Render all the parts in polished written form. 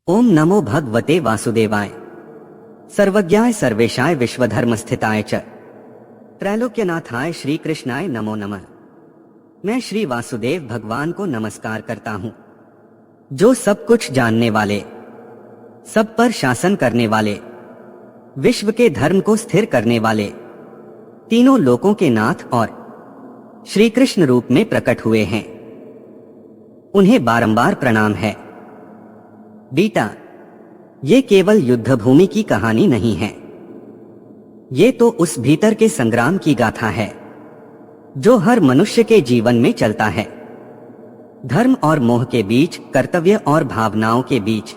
ओम नमो भगवते वासुदेवाय। सर्वज्ञाय सर्वेशाय विश्वधर्मस्थिताय च त्रैलोक्यनाथाय श्री कृष्णाय नमो नमः। मैं श्री वासुदेव भगवान को नमस्कार करता हूँ, जो सब कुछ जानने वाले, सब पर शासन करने वाले, विश्व के धर्म को स्थिर करने वाले, तीनों लोकों के नाथ और श्री कृष्ण रूप में प्रकट हुए हैं। उन्हें बारंबार प्रणाम है। बेटा, ये केवल युद्ध भूमि की कहानी नहीं है, ये तो उस भीतर के संग्राम की गाथा है जो हर मनुष्य के जीवन में चलता है। धर्म और मोह के बीच, कर्तव्य और भावनाओं के बीच।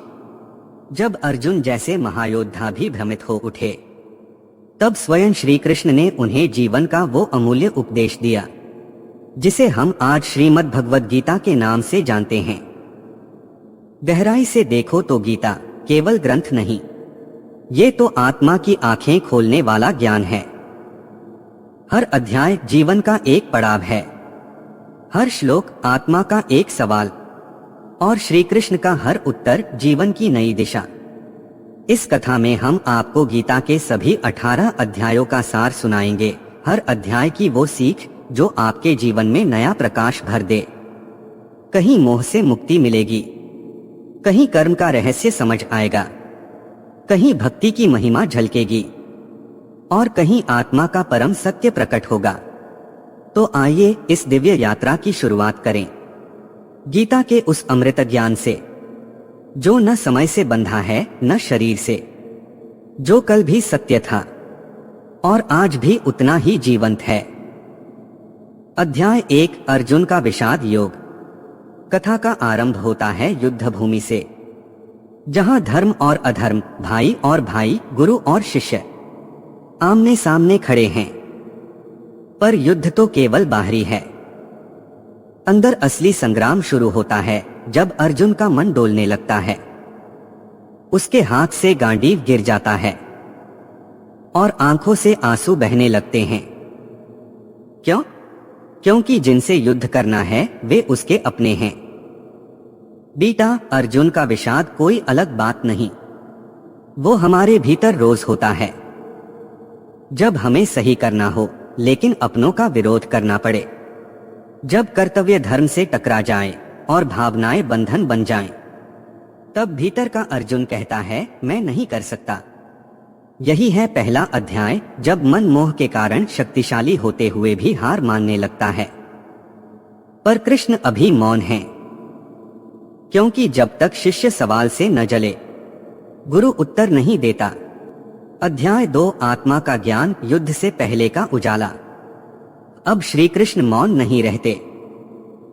जब अर्जुन जैसे महायोद्धा भी भ्रमित हो उठे, तब स्वयं श्री कृष्ण ने उन्हें जीवन का वो अमूल्य उपदेश दिया जिसे हम आज श्रीमद् भगवद गीता के नाम से जानते हैं। गहराई से देखो तो गीता केवल ग्रंथ नहीं, ये तो आत्मा की आंखें खोलने वाला ज्ञान है। हर अध्याय जीवन का एक पड़ाव है, हर श्लोक आत्मा का एक सवाल, और श्री कृष्ण का हर उत्तर जीवन की नई दिशा। इस कथा में हम आपको गीता के सभी 18 अध्यायों का सार सुनाएंगे। हर अध्याय की वो सीख जो आपके जीवन में नया प्रकाश भर दे। कहीं मोह से मुक्ति मिलेगी, कहीं कर्म का रहस्य समझ आएगा, कहीं भक्ति की महिमा झलकेगी और कहीं आत्मा का परम सत्य प्रकट होगा। तो आइए इस दिव्य यात्रा की शुरुआत करें, गीता के उस अमृत ज्ञान से जो न समय से बंधा है न शरीर से, जो कल भी सत्य था और आज भी उतना ही जीवंत है। अध्याय 1, अर्जुन का विषाद योग। कथा का आरंभ होता है युद्ध भूमि से, जहां धर्म और अधर्म, भाई और भाई, गुरु और शिष्य आमने सामने खड़े हैं। पर युद्ध तो केवल बाहरी है। अंदर असली संग्राम शुरू होता है जब अर्जुन का मन डोलने लगता है। उसके हाथ से गांडीव गिर जाता है और आंखों से आंसू बहने लगते हैं। क्यों? क्योंकि जिनसे युद्ध करना है वे उसके अपने हैं। बेटा, अर्जुन का विषाद कोई अलग बात नहीं, वो हमारे भीतर रोज होता है। जब हमें सही करना हो लेकिन अपनों का विरोध करना पड़े, जब कर्तव्य धर्म से टकरा जाए और भावनाएं बंधन बन जाएं, तब भीतर का अर्जुन कहता है मैं नहीं कर सकता। यही है पहला अध्याय, जब मन मोह के कारण शक्तिशाली होते हुए भी हार मानने लगता है। पर कृष्ण अभी मौन हैं, क्योंकि जब तक शिष्य सवाल से न जले, गुरु उत्तर नहीं देता। अध्याय 2, आत्मा का ज्ञान, युद्ध से पहले का उजाला। अब श्री कृष्ण मौन नहीं रहते,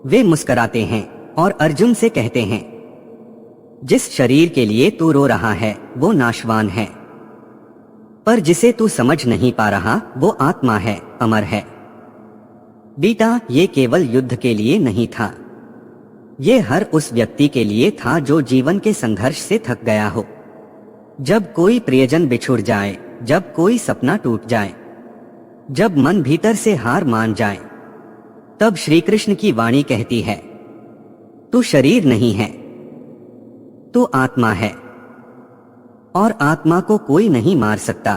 वे मुस्कुराते हैं और अर्जुन से कहते हैं, जिस शरीर के लिए तू रो रहा है वो नाशवान है, पर जिसे तू समझ नहीं पा रहा वो आत्मा है, अमर है। बेटा, ये केवल युद्ध के लिए नहीं था, ये हर उस व्यक्ति के लिए था जो जीवन के संघर्ष से थक गया हो। जब कोई प्रियजन बिछुड़ जाए, जब कोई सपना टूट जाए, जब मन भीतर से हार मान जाए, तब श्री कृष्ण की वाणी कहती है, तू शरीर नहीं है, तू आत्मा है और आत्मा को कोई नहीं मार सकता।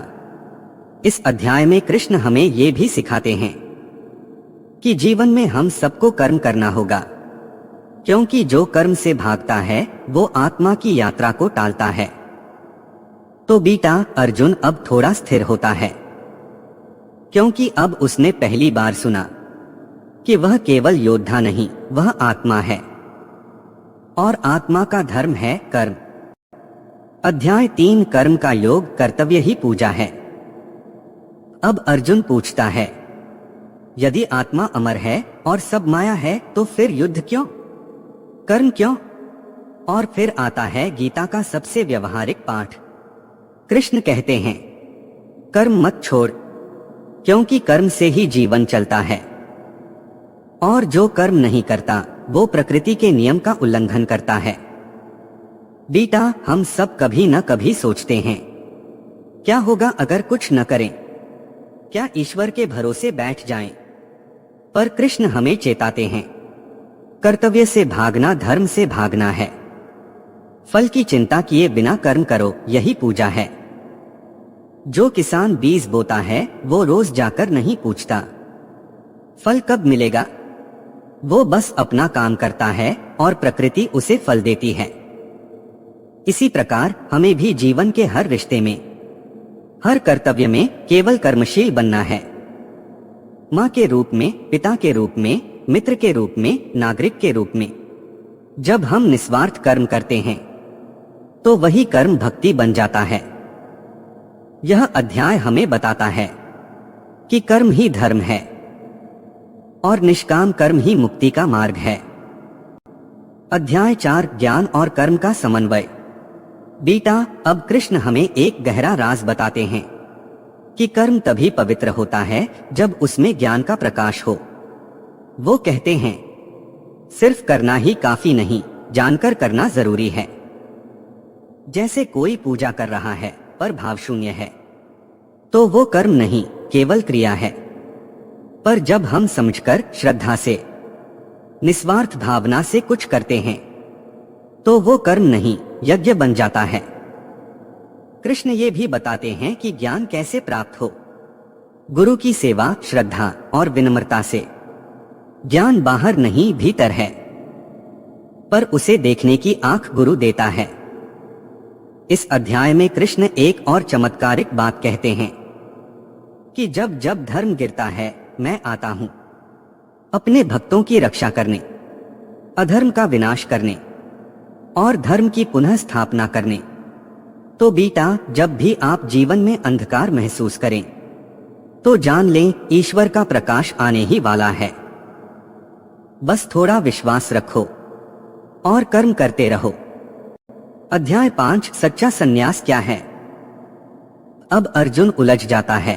इस अध्याय में कृष्ण हमें ये भी सिखाते हैं कि जीवन में हम सबको कर्म करना होगा, क्योंकि जो कर्म से भागता है वो आत्मा की यात्रा को टालता है। तो बेटा, अर्जुन अब थोड़ा स्थिर होता है, क्योंकि अब उसने पहली बार सुना कि वह केवल योद्धा नहीं, वह आत्मा है और आत्मा का धर्म है कर्म। अध्याय 3, कर्म का योग, कर्तव्य ही पूजा है। अब अर्जुन पूछता है, यदि आत्मा अमर है और सब माया है तो फिर युद्ध क्यों, कर्म क्यों? और फिर आता है गीता का सबसे व्यवहारिक पाठ। कृष्ण कहते हैं, कर्म मत छोड़, क्योंकि कर्म से ही जीवन चलता है, और जो कर्म नहीं करता वो प्रकृति के नियम का उल्लंघन करता है। बेटा, हम सब कभी न कभी सोचते हैं, क्या होगा अगर कुछ न करें, क्या ईश्वर के भरोसे बैठ जाएं? पर कृष्ण हमें चेताते हैं, कर्तव्य से भागना धर्म से भागना है। फल की चिंता किए बिना कर्म करो, यही पूजा है। जो किसान बीज बोता है वो रोज जाकर नहीं पूछता फल कब मिलेगा, वो बस अपना काम करता है और प्रकृति उसे फल देती है। इसी प्रकार हमें भी जीवन के हर रिश्ते में, हर कर्तव्य में केवल कर्मशील बनना है। माँ के रूप में, पिता के रूप में, मित्र के रूप में, नागरिक के रूप में। जब हम निस्वार्थ कर्म करते हैं तो वही कर्म भक्ति बन जाता है। यह अध्याय हमें बताता है कि कर्म ही धर्म है और निष्काम कर्म ही मुक्ति का मार्ग है। अध्याय 4 ज्ञान और कर्म का समन्वय। बीटा, अब कृष्ण हमें एक गहरा राज बताते हैं कि कर्म तभी पवित्र होता है जब उसमें ज्ञान का प्रकाश हो। वो कहते हैं सिर्फ करना ही काफी नहीं, जानकर करना जरूरी है। जैसे कोई पूजा कर रहा है पर भाव शून्य है तो वो कर्म नहीं, केवल क्रिया है। पर जब हम समझकर, श्रद्धा से, निस्वार्थ भावना से कुछ करते हैं तो वो कर्म नहीं, यज्ञ बन जाता है। कृष्ण ये भी बताते हैं कि ज्ञान कैसे प्राप्त हो। गुरु की सेवा, श्रद्धा और विनम्रता से। ज्ञान बाहर नहीं, भीतर है, पर उसे देखने की आंख गुरु देता है। इस अध्याय में कृष्ण एक और चमत्कारिक बात कहते हैं कि जब जब धर्म गिरता है मैं आता हूं अपने भक्तों की रक्षा करने, अधर्म का विनाश करने और धर्म की पुनः स्थापना करने। तो बेटा, जब भी आप जीवन में अंधकार महसूस करें तो जान लें ईश्वर का प्रकाश आने ही वाला है। बस थोड़ा विश्वास रखो और कर्म करते रहो। अध्याय 5 सच्चा संन्यास क्या है। अब अर्जुन उलझ जाता है।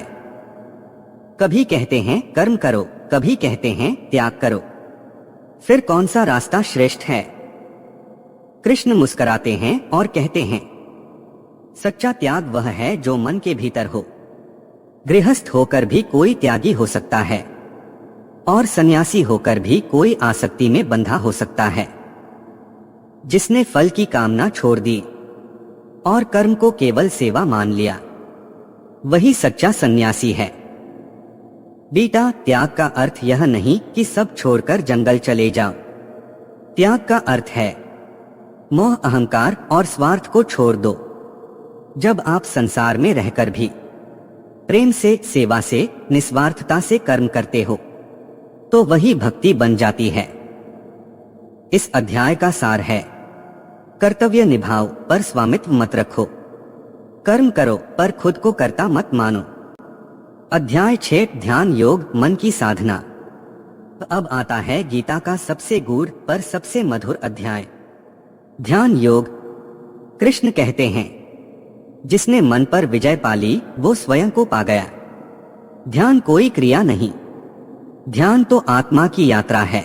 कभी कहते हैं कर्म करो, कभी कहते हैं त्याग करो, फिर कौन सा रास्ता श्रेष्ठ है। कृष्ण मुस्कुराते हैं और कहते हैं सच्चा त्याग वह है जो मन के भीतर हो। गृहस्थ होकर भी कोई त्यागी हो सकता है और सन्यासी होकर भी कोई आसक्ति में बंधा हो सकता है। जिसने फल की कामना छोड़ दी और कर्म को केवल सेवा मान लिया, वही सच्चा सन्यासी है। बेटा, त्याग का अर्थ यह नहीं कि सब छोड़कर जंगल चले जाओ। त्याग का अर्थ है मोह, अहंकार और स्वार्थ को छोड़ दो। जब आप संसार में रहकर भी प्रेम से, सेवा से, निस्वार्थता से कर्म करते हो तो वही भक्ति बन जाती है। इस अध्याय का सार है कर्तव्य निभाओ पर स्वामित्व मत रखो, कर्म करो पर खुद को कर्ता मत मानो। अध्याय 6 ध्यान योग, मन की साधना। अब आता है गीता का सबसे गूढ़ पर सबसे मधुर अध्याय, ध्यान योग। कृष्ण कहते हैं जिसने मन पर विजय पा ली वो स्वयं को पा गया। ध्यान कोई क्रिया नहीं, ध्यान तो आत्मा की यात्रा है।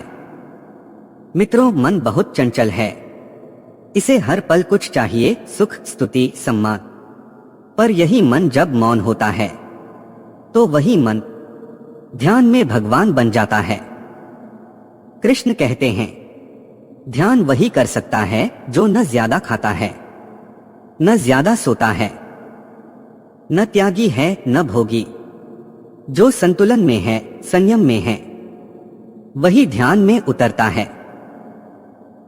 मित्रों, मन बहुत चंचल है, इसे हर पल कुछ चाहिए, सुख, स्तुति, सम्मान। पर यही मन जब मौन होता है तो वही मन ध्यान में भगवान बन जाता है। कृष्ण कहते हैं ध्यान वही कर सकता है जो न ज्यादा खाता है, न ज्यादा सोता है, न त्यागी है, न भोगी। जो संतुलन में है, संयम में है, वही ध्यान में उतरता है।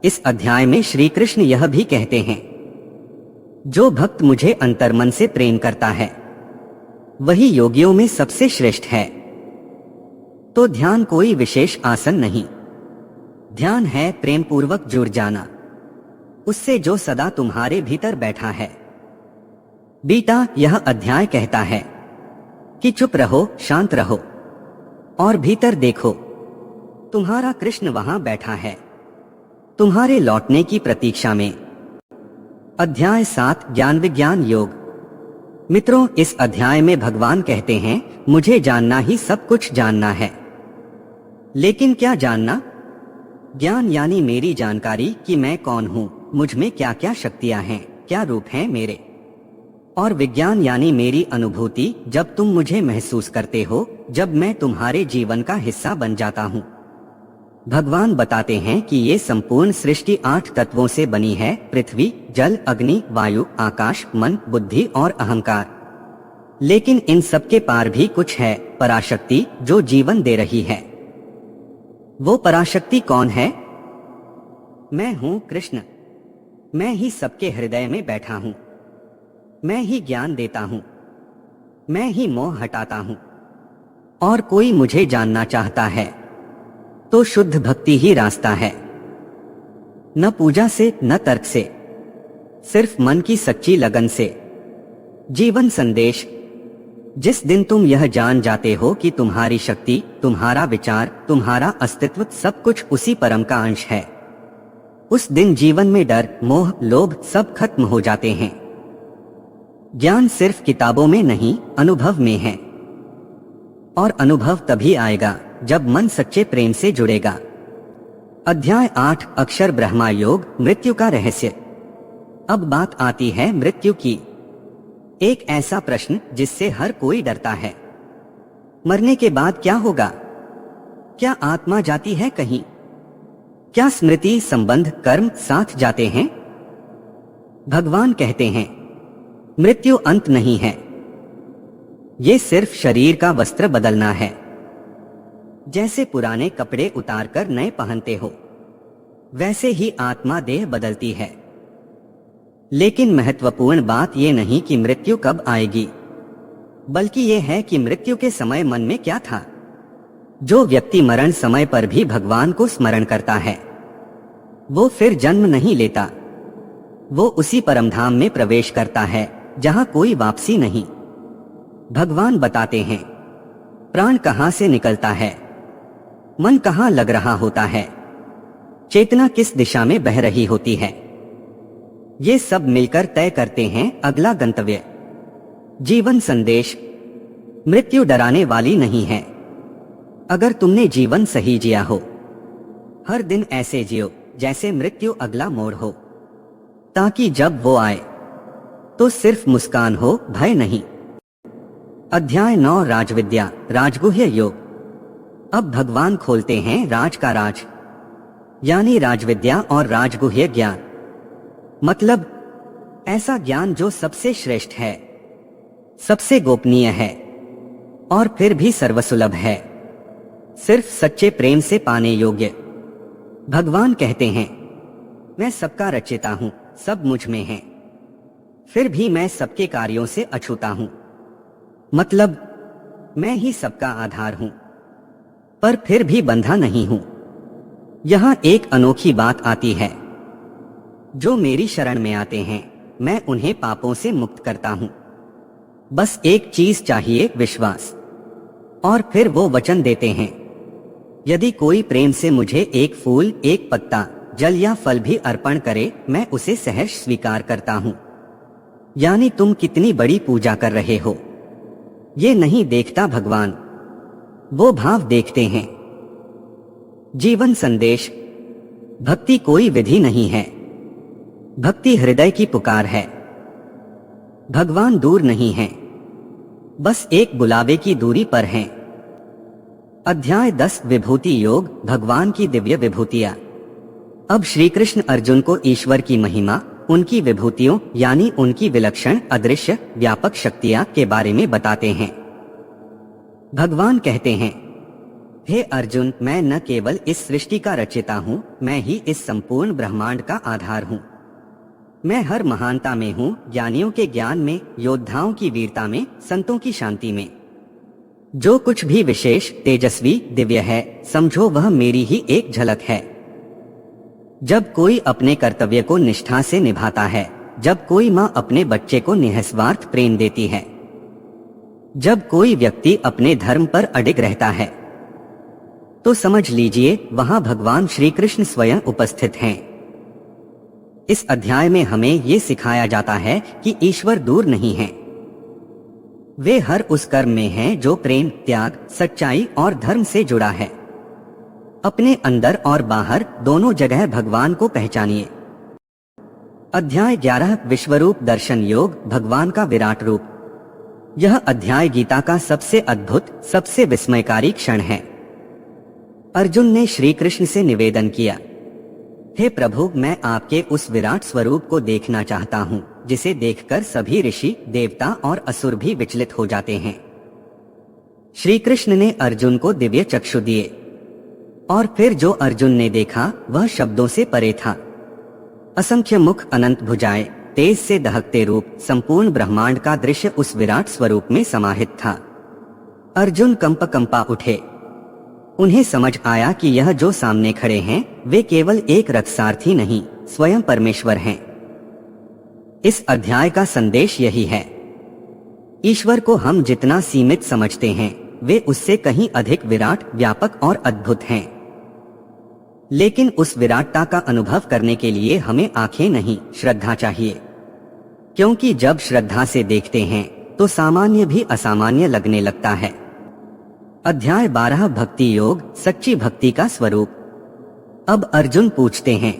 इस अध्याय में श्री कृष्ण यह भी कहते हैं जो भक्त मुझे अंतर्मन से प्रेम करता है वही योगियों में सबसे श्रेष्ठ है। तो ध्यान कोई विशेष आसन नहीं, ध्यान है प्रेम पूर्वक जुड़ जाना उससे जो सदा तुम्हारे भीतर बैठा है। बेटा, यह अध्याय कहता है कि चुप रहो, शांत रहो और भीतर देखो, तुम्हारा कृष्ण वहां बैठा है, तुम्हारे लौटने की प्रतीक्षा में। अध्याय 7 ज्ञान विज्ञान योग। मित्रों, इस अध्याय में भगवान कहते हैं मुझे जानना ही सब कुछ जानना है। लेकिन क्या जानना? ज्ञान यानी मेरी जानकारी कि मैं कौन हूं, मुझ में क्या क्या शक्तियां हैं, क्या रूप हैं मेरे। और विज्ञान यानी मेरी अनुभूति, जब तुम मुझे महसूस करते हो, जब मैं तुम्हारे जीवन का हिस्सा बन जाता हूं। भगवान बताते हैं कि ये संपूर्ण सृष्टि 8 तत्वों से बनी है: पृथ्वी, जल, अग्नि, वायु, आकाश, मन, बुद्धि और अहंकार। लेकिन इन सब के पार भी कुछ है, पराशक्ति, जो जीवन दे रही है। वो पराशक्ति कौन है? मैं हूँ कृष्ण। मैं ही सबके हृदय में बैठा हूँ। मैं ही ज्ञान देता हूँ। मैं ही मोह हटाता हूँ। और कोई मुझे जानना चाहता है तो शुद्ध भक्ति ही रास्ता है। न पूजा से, न तर्क से, सिर्फ मन की सच्ची लगन से। जीवन संदेश: जिस दिन तुम यह जान जाते हो कि तुम्हारी शक्ति, तुम्हारा विचार, तुम्हारा अस्तित्व सब कुछ उसी परम का अंश है, उस दिन जीवन में डर, मोह, लोभ सब खत्म हो जाते हैं। ज्ञान सिर्फ किताबों में नहीं, अनुभव में है। और अनुभव तभी आएगा जब मन सच्चे प्रेम से जुड़ेगा। अध्याय 8 अक्षर ब्रह्मा योग, मृत्यु का रहस्य। अब बात आती है मृत्यु की। एक ऐसा प्रश्न जिससे हर कोई डरता है। मरने के बाद क्या होगा? क्या आत्मा जाती है कहीं? क्या स्मृति, संबंध, कर्म साथ जाते हैं? भगवान कहते हैं, मृत्यु अंत नहीं है। ये सिर्फ शरीर का वस्त्र बदलना है। जैसे पुराने कपड़े उतारकर नए पहनते हो, वैसे ही आत्मा देह बदलती है। लेकिन महत्वपूर्ण बात यह नहीं कि मृत्यु कब आएगी, बल्कि यह है कि मृत्यु के समय मन में क्या था। जो व्यक्ति मरण समय पर भी भगवान को स्मरण करता है, वो फिर जन्म नहीं लेता। वो उसी परमधाम में प्रवेश करता है जहां कोई वापसी नहीं। भगवान बताते हैं, प्राण कहां से निकलता है, मन कहां लग रहा होता है, चेतना किस दिशा में बह रही होती है, ये सब मिलकर तय करते हैं अगला गंतव्य। जीवन संदेश: मृत्यु डराने वाली नहीं है। अगर तुमने जीवन सही जिया हो, हर दिन ऐसे जियो जैसे मृत्यु अगला मोड़ हो, ताकि जब वो आए तो सिर्फ मुस्कान हो, भय नहीं। अध्याय 9 राजविद्या, राजगुह्य योग। अब भगवान खोलते हैं राज का राज, यानी राजविद्या और राजगुह्य ज्ञान। मतलब ऐसा ज्ञान जो सबसे श्रेष्ठ है, सबसे गोपनीय है और फिर भी सर्वसुलभ है, सिर्फ सच्चे प्रेम से पाने योग्य। भगवान कहते हैं, मैं सबका रचयिता हूं, सब मुझ में है, फिर भी मैं सबके कार्यों से अछूता हूं। मतलब मैं ही सबका आधार हूं, पर फिर भी बंधा नहीं हूं। यहां एक अनोखी बात आती है। जो मेरी शरण में आते हैं, मैं उन्हें पापों से मुक्त करता हूं। बस एक चीज चाहिए, विश्वास। और फिर वो वचन देते हैं, यदि कोई प्रेम से मुझे एक फूल, एक पत्ता, जल या फल भी अर्पण करे, मैं उसे सहर्ष स्वीकार करता हूं। यानी तुम कितनी बड़ी पूजा कर रहे हो, ये नहीं देखता भगवान, वो भाव देखते हैं। जीवन संदेश: भक्ति कोई विधि नहीं है, भक्ति हृदय की पुकार है। भगवान दूर नहीं है, बस एक बुलावे की दूरी पर हैं। अध्याय 10 विभूति योग, भगवान की दिव्य विभूतियां। अब श्री कृष्ण अर्जुन को ईश्वर की महिमा, उनकी विभूतियों यानी उनकी विलक्षण, अदृश्य, व्यापक शक्तियां के बारे में बताते हैं। भगवान कहते हैं, हे अर्जुन, मैं न केवल इस सृष्टि का रचयिता हूं, मैं ही इस संपूर्ण ब्रह्मांड का आधार हूं। मैं हर महानता में हूं, ज्ञानियों के ज्ञान में, योद्धाओं की वीरता में, संतों की शांति में। जो कुछ भी विशेष, तेजस्वी, दिव्य है, समझो वह मेरी ही एक झलक है। जब कोई अपने कर्तव्य को निष्ठा से निभाता है, जब कोई माँ अपने बच्चे को निस्वार्थ प्रेम देती है, जब कोई व्यक्ति अपने धर्म पर अडिग रहता है, तो समझ लीजिए वहां भगवान श्री कृष्ण स्वयं उपस्थित हैं। इस अध्याय में हमें ये सिखाया जाता है कि ईश्वर दूर नहीं है। वे हर उस कर्म में हैं जो प्रेम, त्याग, सच्चाई और धर्म से जुड़ा है। अपने अंदर और बाहर दोनों जगह भगवान को पहचानिए। अध्याय 11 विश्वरूप दर्शन योग, भगवान का विराट रूप। यह अध्याय गीता का सबसे अद्भुत, सबसे विस्मयकारी क्षण है। अर्जुन ने श्री कृष्ण से निवेदन किया, हे प्रभु, मैं आपके उस विराट स्वरूप को देखना चाहता हूँ जिसे देखकर सभी ऋषि, देवता और असुर भी विचलित हो जाते हैं। श्री कृष्ण ने अर्जुन को दिव्य चक्षु दिए और फिर जो अर्जुन ने देखा वह शब्दों से परे था। असंख्य मुख, अनंत भुजाएं, तेज से दहकते रूप, संपूर्ण ब्रह्मांड का दृश्य उस विराट स्वरूप में समाहित था। अर्जुन कंपा उठे। उन्हें समझ आया कि यह जो सामने खड़े हैं वे केवल एक रथसारथी नहीं, स्वयं परमेश्वर हैं। इस अध्याय का संदेश यही है, ईश्वर को हम जितना सीमित समझते हैं वे उससे कहीं अधिक विराट, व्यापक और अद्भुत हैं। लेकिन उस विराटता का अनुभव करने के लिए हमें आंखें नहीं, श्रद्धा चाहिए। क्योंकि जब श्रद्धा से देखते हैं तो सामान्य भी असामान्य लगने लगता है। अध्याय 12 भक्ति योग, सच्ची भक्ति का स्वरूप। अब अर्जुन पूछते हैं,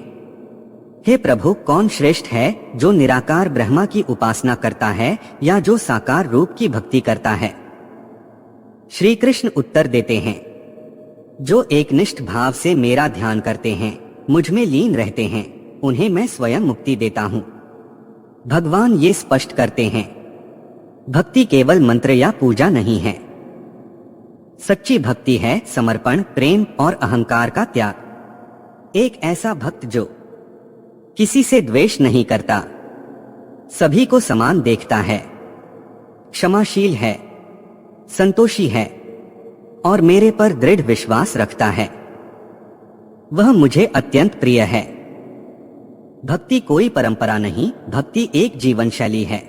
हे प्रभु, कौन श्रेष्ठ है, जो निराकार ब्रह्मा की उपासना करता है या जो साकार रूप की भक्ति करता है? श्री कृष्ण उत्तर देते हैं, जो एकनिष्ठ भाव से मेरा ध्यान करते हैं, मुझ में लीन रहते हैं, उन्हें मैं स्वयं मुक्ति देता हूँ। भगवान ये स्पष्ट करते हैं, भक्ति केवल मंत्र या पूजा नहीं है। सच्ची भक्ति है समर्पण, प्रेम और अहंकार का त्याग। एक ऐसा भक्त जो किसी से द्वेष नहीं करता, सभी को समान देखता है, क्षमाशील है, संतोषी है और मेरे पर दृढ़ विश्वास रखता है, वह मुझे अत्यंत प्रिय है। भक्ति कोई परंपरा नहीं, भक्ति एक जीवन शैली है।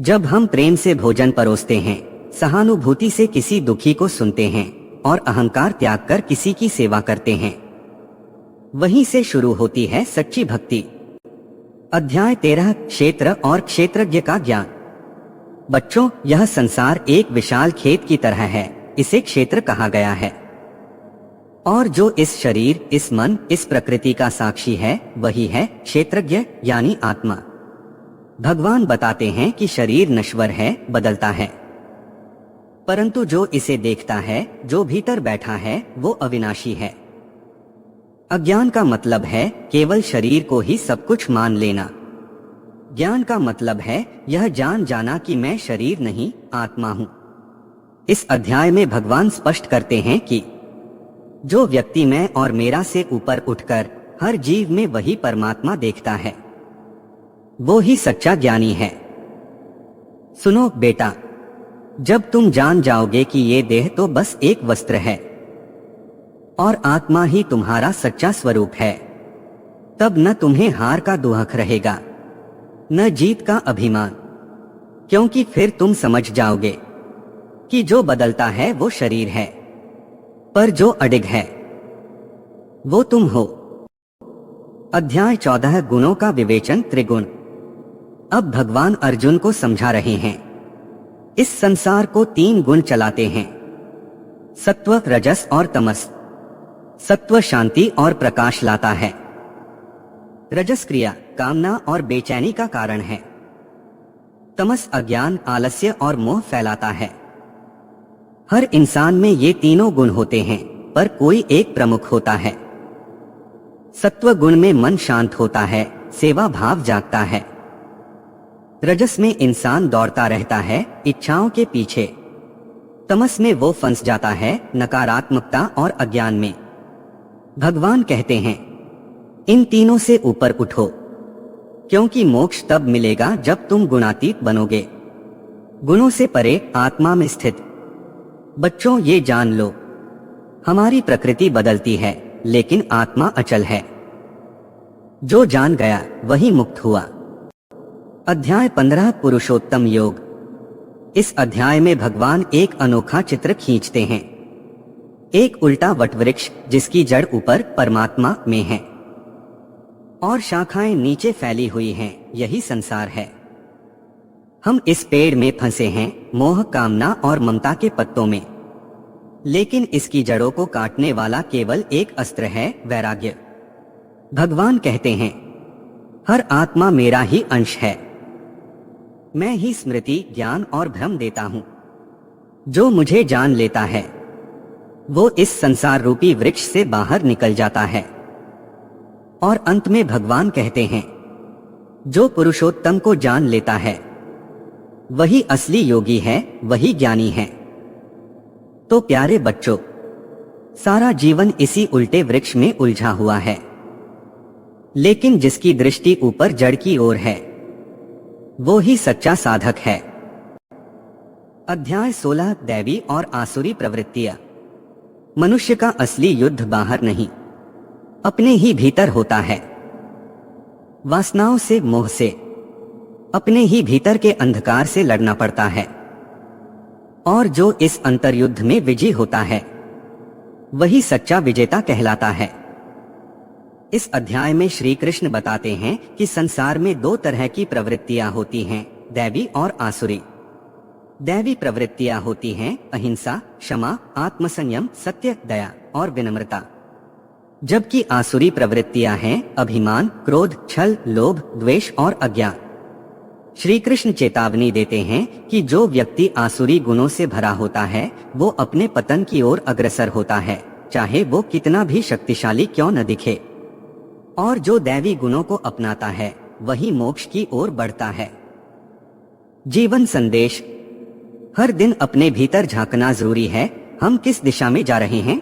जब हम प्रेम से भोजन परोसते हैं, सहानुभूति से किसी दुखी को सुनते हैं और अहंकार त्याग कर किसी की सेवा करते हैं, वहीं से शुरू होती है सच्ची भक्ति। अध्याय 13 क्षेत्र और क्षेत्रज्ञ का ज्ञान। बच्चों, यह संसार एक विशाल खेत की तरह है, इसे क्षेत्र कहा गया है। और जो इस शरीर, इस मन, इस प्रकृति का साक्षी है वही है क्षेत्रज्ञ यानी आत्मा। भगवान बताते हैं कि शरीर नश्वर है, बदलता है, परंतु जो इसे देखता है, जो भीतर बैठा है, वो अविनाशी है। अज्ञान का मतलब है केवल शरीर को ही सब कुछ मान लेना। ज्ञान का मतलब है यह जान जाना कि मैं शरीर नहीं, आत्मा हूँ। इस अध्याय में भगवान स्पष्ट करते हैं कि जो व्यक्ति मैं और मेरा से ऊपर उठकर हर जीव में वही परमात्मा देखता है, वो ही सच्चा ज्ञानी है। सुनो बेटा, जब तुम जान जाओगे कि ये देह तो बस एक वस्त्र है और आत्मा ही तुम्हारा सच्चा स्वरूप है, तब न तुम्हें हार का दुहक रहेगा, न जीत का अभिमान, क्योंकि फिर तुम समझ जाओगे कि जो बदलता है वो शरीर है, पर जो अडिग है वो तुम हो। अध्याय 14 गुणों का विवेचन, त्रिगुण। अब भगवान अर्जुन को समझा रहे हैं, इस संसार को 3 गुण चलाते हैं, सत्व, रजस और तमस। सत्व शांति और प्रकाश लाता है, रजस क्रिया, कामना और बेचैनी का कारण है, तमस अज्ञान, आलस्य और मोह फैलाता है। हर इंसान में ये तीनों गुण होते हैं, पर कोई एक प्रमुख होता है। सत्व गुण में मन शांत होता है, सेवा भाव जागता है। रजस में इंसान दौड़ता रहता है इच्छाओं के पीछे। तमस में वो फंस जाता है नकारात्मकता और अज्ञान में। भगवान कहते हैं, इन तीनों से ऊपर उठो, क्योंकि मोक्ष तब मिलेगा जब तुम गुणातीत बनोगे, गुणों से परे आत्मा में स्थित। बच्चों, ये जान लो, हमारी प्रकृति बदलती है लेकिन आत्मा अचल है। जो जान गया वही मुक्त हुआ। अध्याय 15 पुरुषोत्तम योग। इस अध्याय में भगवान एक अनोखा चित्र खींचते हैं। एक उल्टा वटवृक्ष जिसकी जड़ ऊपर परमात्मा में है और शाखाएं नीचे फैली हुई हैं, यही संसार है। हम इस पेड़ में फंसे हैं मोह, कामना और ममता के पत्तों में, लेकिन इसकी जड़ों को काटने वाला केवल एक अस्त्र है, वैराग्य। भगवान कहते हैं, हर आत्मा मेरा ही अंश है, मैं ही स्मृति, ज्ञान और भ्रम देता हूं। जो मुझे जान लेता है वो इस संसार रूपी वृक्ष से बाहर निकल जाता है। और अंत में भगवान कहते हैं, जो पुरुषोत्तम को जान लेता है वही असली योगी है, वही ज्ञानी है। तो प्यारे बच्चों, सारा जीवन इसी उल्टे वृक्ष में उलझा हुआ है, लेकिन जिसकी दृष्टि ऊपर जड़ की ओर है वो ही सच्चा साधक है। अध्याय 16 दैवी और आसुरी प्रवृत्तियां। मनुष्य का असली युद्ध बाहर नहीं, अपने ही भीतर होता है। वासनाओं से, मोह से, अपने ही भीतर के अंधकार से लड़ना पड़ता है। और जो इस अंतर्युद्ध में विजयी होता है वही सच्चा विजेता कहलाता है। इस अध्याय में श्री कृष्ण बताते हैं कि संसार में दो तरह की प्रवृत्तियां होती हैं, दैवी और आसुरी। दैवी प्रवृत्तियां होती हैं अहिंसा, क्षमा, आत्मसंयम, सत्य, दया और विनम्रता। जबकि आसुरी प्रवृत्तियां हैं अभिमान, क्रोध, छल, लोभ, द्वेष और अज्ञान। श्री कृष्ण चेतावनी देते हैं कि जो व्यक्ति आसुरी गुणों से भरा होता है वो अपने पतन की ओर अग्रसर होता है, चाहे वो कितना भी शक्तिशाली क्यों न दिखे। और जो दैवी गुणों को अपनाता है वही मोक्ष की ओर बढ़ता है। जीवन संदेश। हर दिन अपने भीतर झांकना जरूरी है, हम किस दिशा में जा रहे हैं।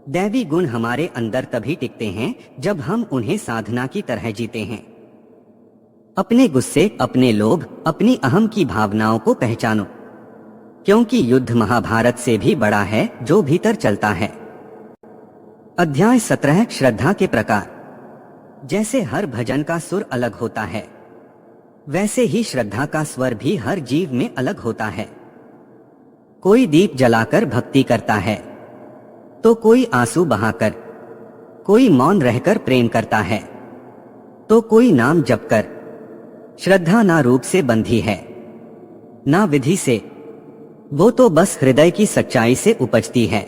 दैवी गुण हमारे अंदर तभी टिकते हैं जब हम उन्हें साधना की तरह जीते हैं। अपने गुस्से, अपने लोभ, अपनी अहम की भावनाओं को पहचानो, क्योंकि युद्ध महाभारत से भी बड़ा है जो भीतर चलता है। अध्याय 17 श्रद्धा के प्रकार। जैसे हर भजन का सुर अलग होता है, वैसे ही श्रद्धा का स्वर भी हर जीव में अलग होता है। कोई दीप जलाकर भक्ति करता है तो कोई आंसू बहाकर, कोई मौन रहकर प्रेम करता है तो कोई नाम जपकर। श्रद्धा ना रूप से बंधी है ना विधि से, वो तो बस हृदय की सच्चाई से उपजती है।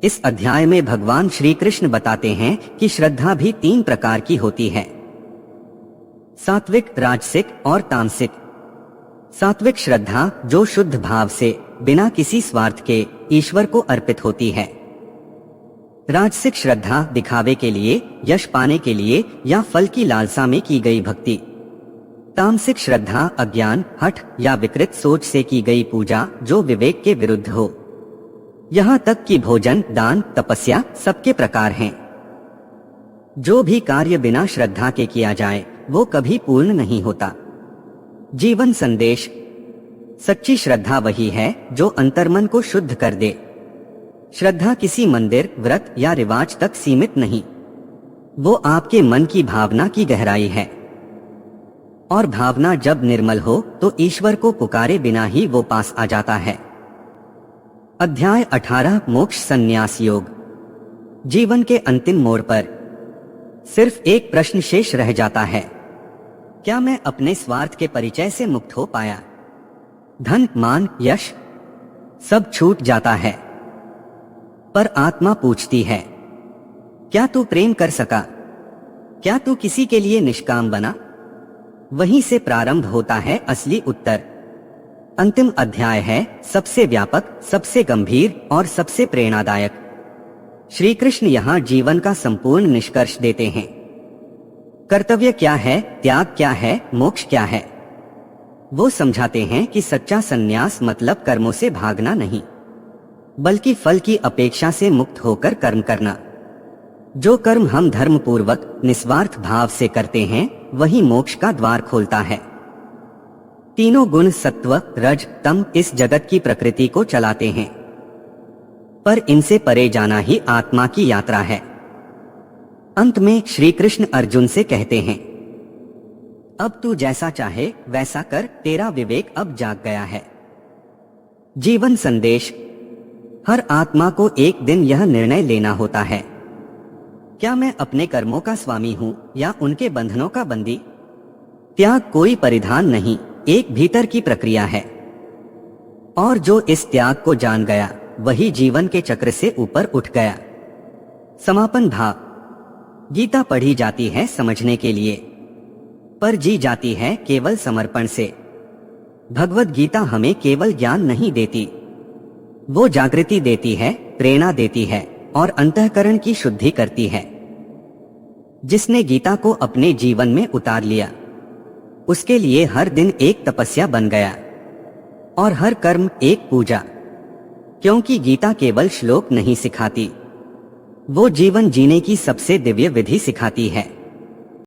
इस अध्याय में भगवान श्री कृष्ण बताते हैं कि श्रद्धा भी 3 प्रकार की होती है, सात्विक, राजसिक और तामसिक। सात्विक श्रद्धा जो शुद्ध भाव से बिना किसी स्वार्थ के ईश्वर को अर्पित होती है। राजसिक श्रद्धा दिखावे के लिए, यश पाने के लिए या फल की लालसा में की गई भक्ति। तामसिक श्रद्धा अज्ञान, हठ या विकृत सोच से की गई पूजा जो विवेक के विरुद्ध हो। यहाँ तक कि भोजन, दान, तपस्या सबके प्रकार हैं। जो भी कार्य बिना श्रद्धा के किया जाए वो कभी पूर्ण नहीं होता। जीवन संदेश। सच्ची श्रद्धा वही है जो अंतर्मन को शुद्ध कर दे। श्रद्धा किसी मंदिर, व्रत या रिवाज तक सीमित नहीं, वो आपके मन की भावना की गहराई है। और भावना जब निर्मल हो तो ईश्वर को पुकारे बिना ही वो पास आ जाता है। अध्याय 18 मोक्ष संन्यास योग। जीवन के अंतिम मोड़ पर सिर्फ एक प्रश्न शेष रह जाता है, क्या मैं अपने स्वार्थ के परिचय से मुक्त हो पाया। धन, मान, यश सब छूट जाता है, पर आत्मा पूछती है, क्या तू प्रेम कर सका, क्या तू किसी के लिए निष्काम बना। वहीं से प्रारंभ होता है असली उत्तर। अंतिम अध्याय है सबसे व्यापक, सबसे गंभीर और सबसे प्रेरणादायक। श्री कृष्ण यहाँ जीवन का संपूर्ण निष्कर्ष देते हैं। कर्तव्य क्या है, त्याग क्या है, मोक्ष क्या है। वो समझाते हैं कि सच्चा संन्यास मतलब कर्मों से भागना नहीं, बल्कि फल की अपेक्षा से मुक्त होकर कर्म करना। जो कर्म हम धर्म पूर्वक निस्वार्थ भाव से करते हैं वही मोक्ष का द्वार खोलता है। तीनों गुण सत्व, रज, तम इस जगत की प्रकृति को चलाते हैं, पर इनसे परे जाना ही आत्मा की यात्रा है। अंत में श्री कृष्ण अर्जुन से कहते हैं, अब तू जैसा चाहे वैसा कर, तेरा विवेक अब जाग गया है। जीवन संदेश। हर आत्मा को एक दिन यह निर्णय लेना होता है, क्या मैं अपने कर्मों का स्वामी हूँ या उनके बंधनों का बंदी। त्याग कोई परिधान नहीं, एक भीतर की प्रक्रिया है। और जो इस त्याग को जान गया वही जीवन के चक्र से ऊपर उठ गया। समापन भाव। गीता पढ़ी जाती है समझने के लिए, पर जी जाती है केवल समर्पण से। भगवत गीता हमें केवल ज्ञान नहीं देती, वो जागृति देती है, प्रेरणा देती है और अंतःकरण की शुद्धि करती है। जिसने गीता को अपने जीवन में उतार लिया, उसके लिए हर दिन एक तपस्या बन गया और हर कर्म एक पूजा। क्योंकि गीता केवल श्लोक नहीं सिखाती, वो जीवन जीने की सबसे दिव्य विधि सिखाती है।